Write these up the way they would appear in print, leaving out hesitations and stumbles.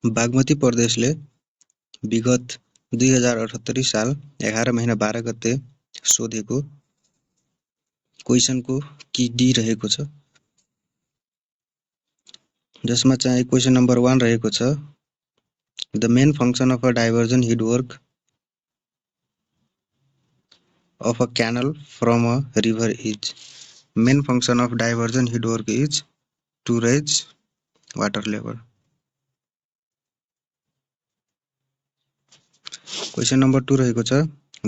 बागमती प्रदेशले विगत 2078 साल 11 महिना 12 गते सोधेको क्वेशनको की डी रहेको छ, जसमा चाहिँ क्वेशन नम्बर 1 रहेको छ the main function of a diversion head work of a canal from a river is. Main function of diversion head work is to raise water level. Question number 2 रहेको छ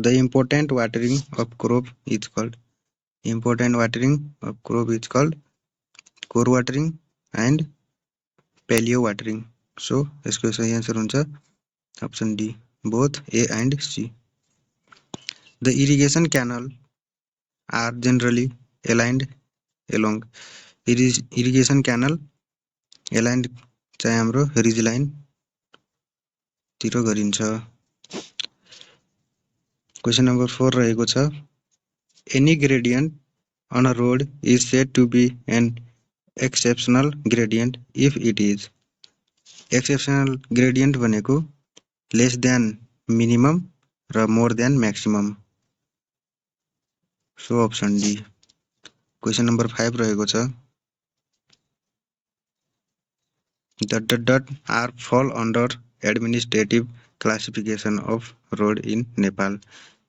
the important watering of crop is called. Important watering of crop is called core watering and paleo watering. So यसको सही answer हुन्छ option D, both A and C. The irrigation canal are generally aligned along. Irrigation canal aligned चाहिँ हाम्रो ridge line तिर गरिन्छ. Question number 4 रहेको छ any gradient on a road is said to be an exceptional gradient if it is. Exceptional gradient भनेको less than minimum र more than maximum. So option D. Question number 5 रहेको छ the are fall under administrative classification of road in Nepal.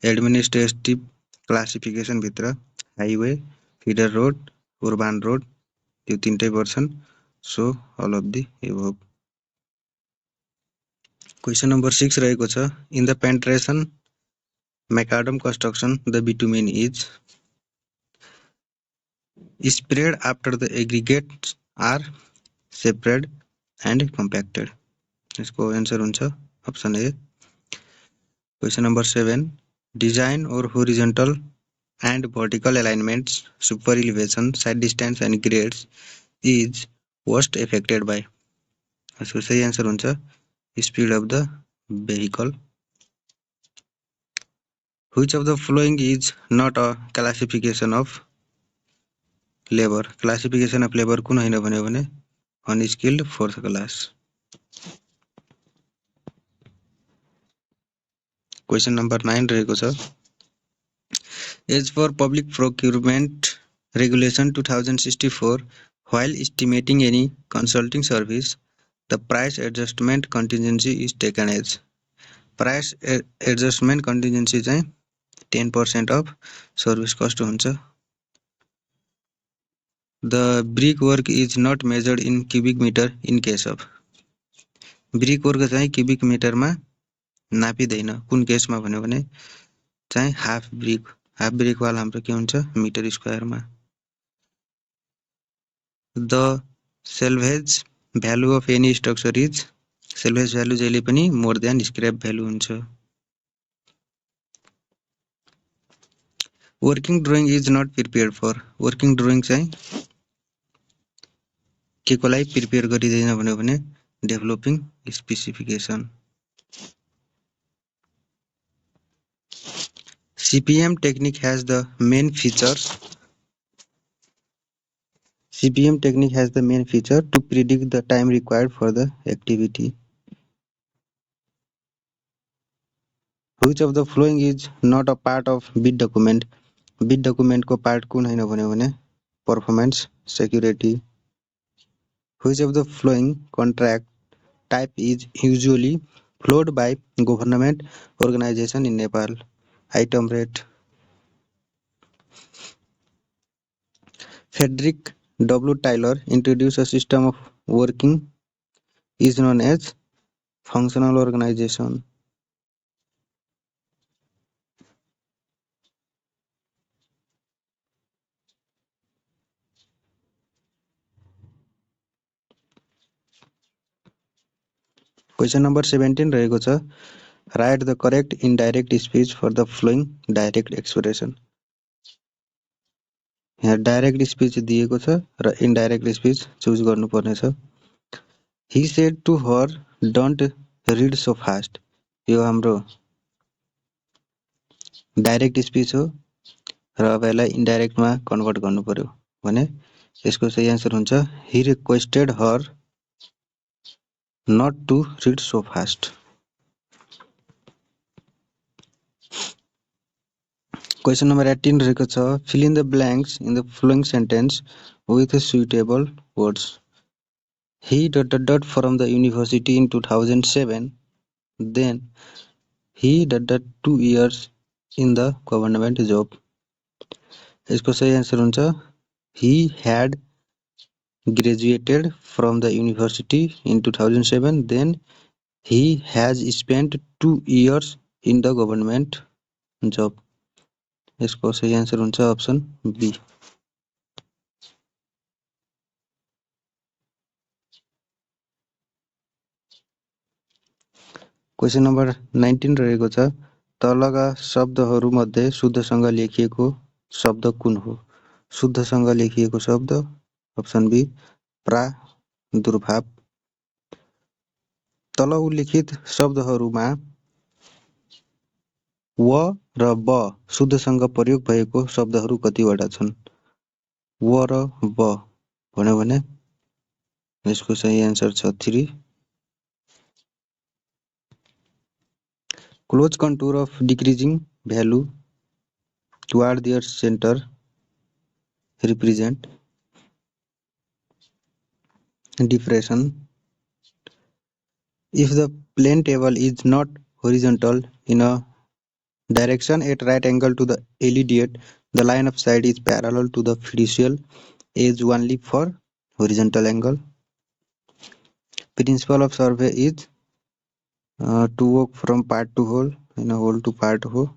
Administrative classification भित्र highway, feeder road, urban road त्यो तीनटै पर्छन्. So all of the above. Question number 6 रहेको छ in the penetration macadam construction the bitumen is spread after the aggregates are separated and compacted. यसको answer हुन्छ option A. Question number 7 design or horizontal and vertical alignments, super elevation, side distance and grades is worst affected by. यसको सही answer हुन्छ speed of the vehicle. Which of the following is not a classification of labor? Classification of labor कुन हैन भन्यो भने unskilled fourth class. Question number 9 रहेको छ as for public procurement regulation 2064 while estimating any consulting service the price adjustment contingency is taken as. Price adjustment contingency चाहिँ 10% of service cost हुन्छ. The brick work is not measured in cubic meter in case of. brick work चाहिँ cubic meter मा नापिदैन कुन केसमा भन्यो भने चाहिँ half brick वाला हाम्रो के हुन्छ मिटर स्क्वायर मा. The salvage value of any structure is salvage value जहिले पनि more than scrap value हुन्छ. Working drawing is not prepared for. Working drawing चाहिँ के को लागि प्रिपेयर गरिदैन भन्यो भने developing specification. CPM technique has the main features. CPM technique has the main feature to predict the time required for the activity. Which of the following is not a part of bid document? Bid document को part कुन हैन भन्यो भने performance security. Which of the following contract type is usually followed by government organization in Nepal? Item rate. Frederick W. Taylor introduced a system of working is known as functional organization. Question number 17 रहेको छ write the correct indirect speech for the following direct expression. यहाँ direct speech दिएको छ र indirect speech choose गर्नुपर्ने छ. He said to her don't read so fast. यो हाम्रो डाइरेक्ट स्पीच हो र अब यसलाई इनडाइरेक्ट मा कन्भर्ट गर्नु पर्यो भने यसको सही आन्सर हुन्छ he requested her not to read so fast. Question number 18 रहेको छ, fill in the blanks in the following sentence with suitable words. He ... from the university in 2007, then he ... 2 years in the government job. यसको सही answer हुन्छ, he had graduated from the university in 2007, then he has spent 2 years in the government job. यसको सही answer हुन्छ option be. Question number 19 रहेको छ, तलका शब्दहरू मध्ये शुद्धसँग लेखिएको शब्द कुन हो? शुद्धसँग लेखिएको शब्द अप्सन बी प्रादुर्भाव. तल उल्लेखित शब्दहरूमा व र ब शुद्धसँग प्रयोग भएको शब्दहरू कतिवटा छन्? व र ब भन्यो भने यसको सही आन्सर छ 3. Close contour of decreasing value toward their center represent depression. If the plane table is not horizontal in a direction at right angle to the immediate, the line of sight is parallel to the fiducial edge only for horizontal angle. Principle of survey is to walk from part to whole and whole to part whole.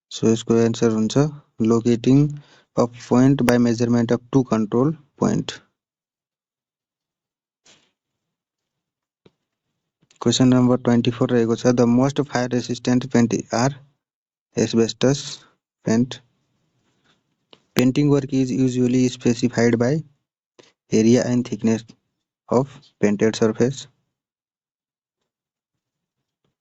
So यसको answer हुन्छ locating a point by measurement of two control point. Question number 24 रहेको छ, the most fire resistant paint are asbestos paint. Painting work is usually specified by area and thickness of painted surface.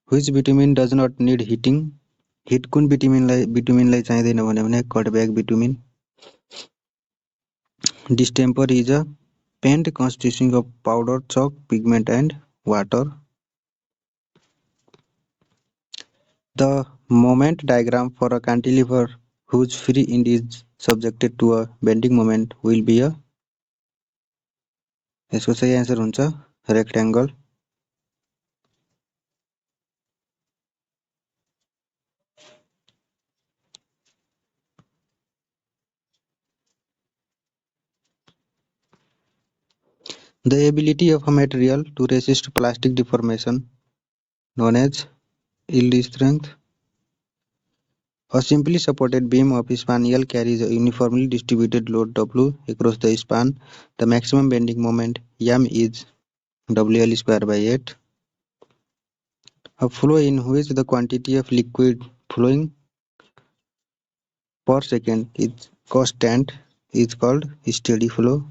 Which bitumen does not need heating? Heat कुन bitumenलाई चाहिँदैन भन्यो भने cutback bitumen. Distemper is a paint consisting of powder, chalk, pigment and water. The moment diagram for a cantilever whose free end is subjected to a bending moment will be a. यसको सही answer हुन्छ rectangle. The ability of a material to resist plastic deformation known as yield strength. A simply supported beam of span L carries a uniformly distributed load W across the span. The maximum bending moment M is WL square by 8. A flow in which the quantity of liquid flowing per second is constant is called steady flow.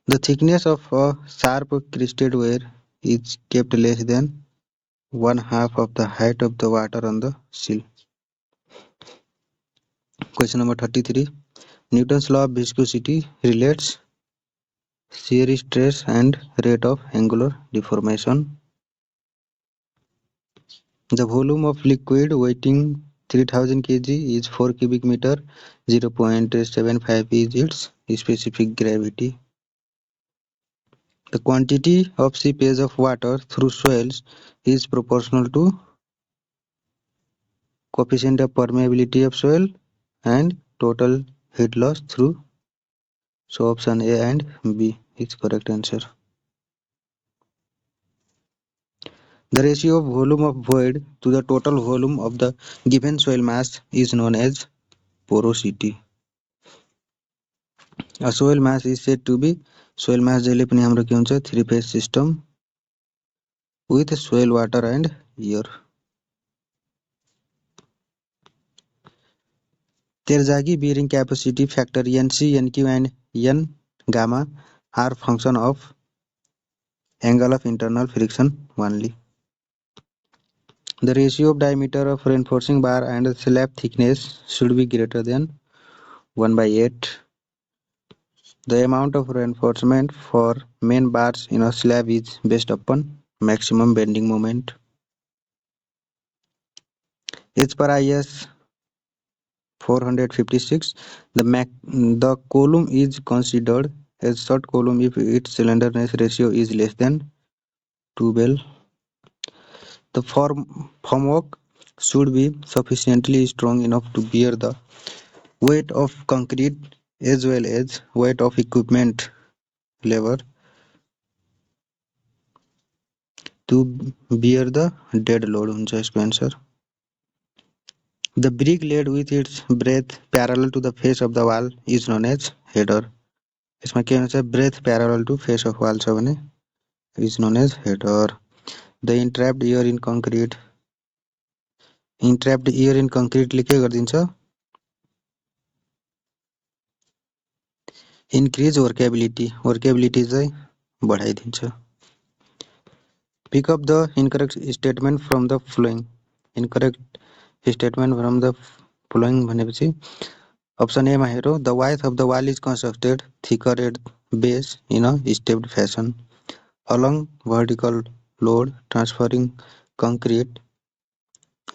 The thickness of a sharp crested wire is kept less than 1/2 of the height of the water on the sill. Question number 33. Newton's law of viscosity relates shear stress and rate of angular deformation. The volume of liquid weighing 3000 kg is 4 cubic meter. 0.75 is its specific gravity. The quantity of seepage of water through soils is proportional to coefficient of permeability of soil and total heat loss through. So option A and B is correct answer. The ratio of volume of void to the total volume of the given soil mass is known as porosity. A soil mass is said to be soil mass जहिले पनि हाम्रो के हुन्छ 3-phase system with soil, water and air. Terzaghi bearing capacity factor NC, NQ and N gamma are function of angle of internal friction only. The ratio of diameter of reinforcing bar and slab thickness should be greater than 1/8. The amount of reinforcement for main bars in a slab is based upon maximum bending moment. As per IS 456, the column is considered as short column if its slenderness ratio is less than 12. The formwork should be sufficiently strong enough to bear the weight of concrete as well as weight of equipment labor to bear the dead load हुन्छ यसको answer. The brick laid with its breadth parallel to the face of the wall is known as header. यसमा के हुन्छ breadth parallel to face of wall छ भने is known as header. The entrapped air in concrete ले के गरिदिन्छ increase workability चाहिँ बढाइदिन्छ. Pick up the incorrect statement from the following. Incorrect statement from the following भनेपछि option A मा हेरौँ. The width of the wall is constructed thicker at base in a stepped fashion along vertical load transferring concrete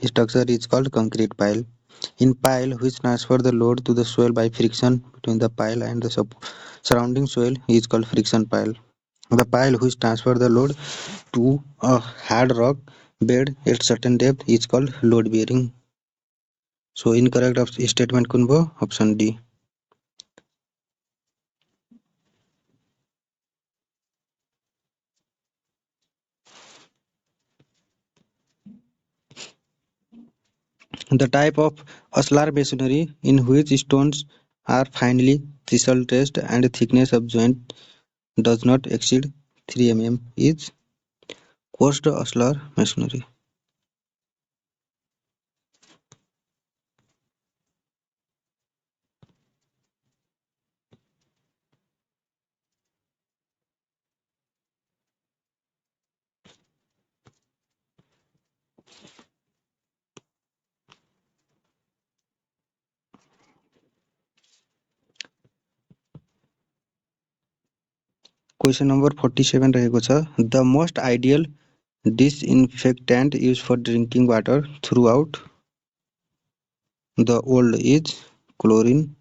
structure is called concrete pile. In pile which transfer the load to the soil by friction between the pile and the surrounding soil is called friction pile. The pile which transfer the load to a hard rock bed at certain depth is called load bearing. So incorrect statement कुन भयो? Option D. The type of ashlar masonry in which stones are finely chisel traced and thickness of joint does not exceed 3 mm is coarse ashlar masonry. Question number 47 रहेको छ. The most ideal disinfectant used for drinking water throughout the world is chlorine.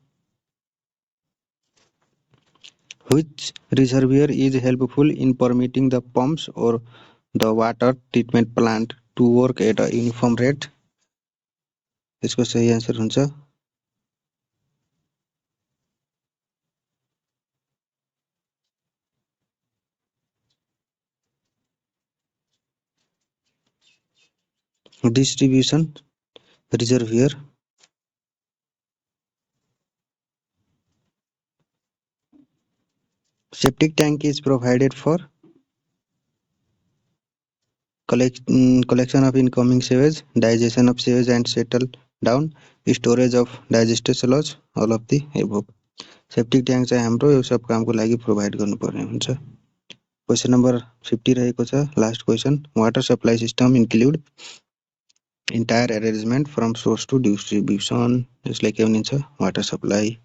Which reservoir is helpful in permitting the pumps or the water treatment plant to work at a uniform rate? यसको सही answer हुन्छ distribution reservoir. Septic tank is provided for collection of incoming sewage, digestion of sewage and settle down, storage of digested sludge, all of the above. Septic tank चाहिँ हाम्रो यो सब कामको लागि provide गर्नुपर्ने हुन्छ. क्वेशन नम्बर 50 रहेको छ. Last question. Water supply system include entire arrangement from source to distribution. यसलाई के भनिन्छ? Water supply.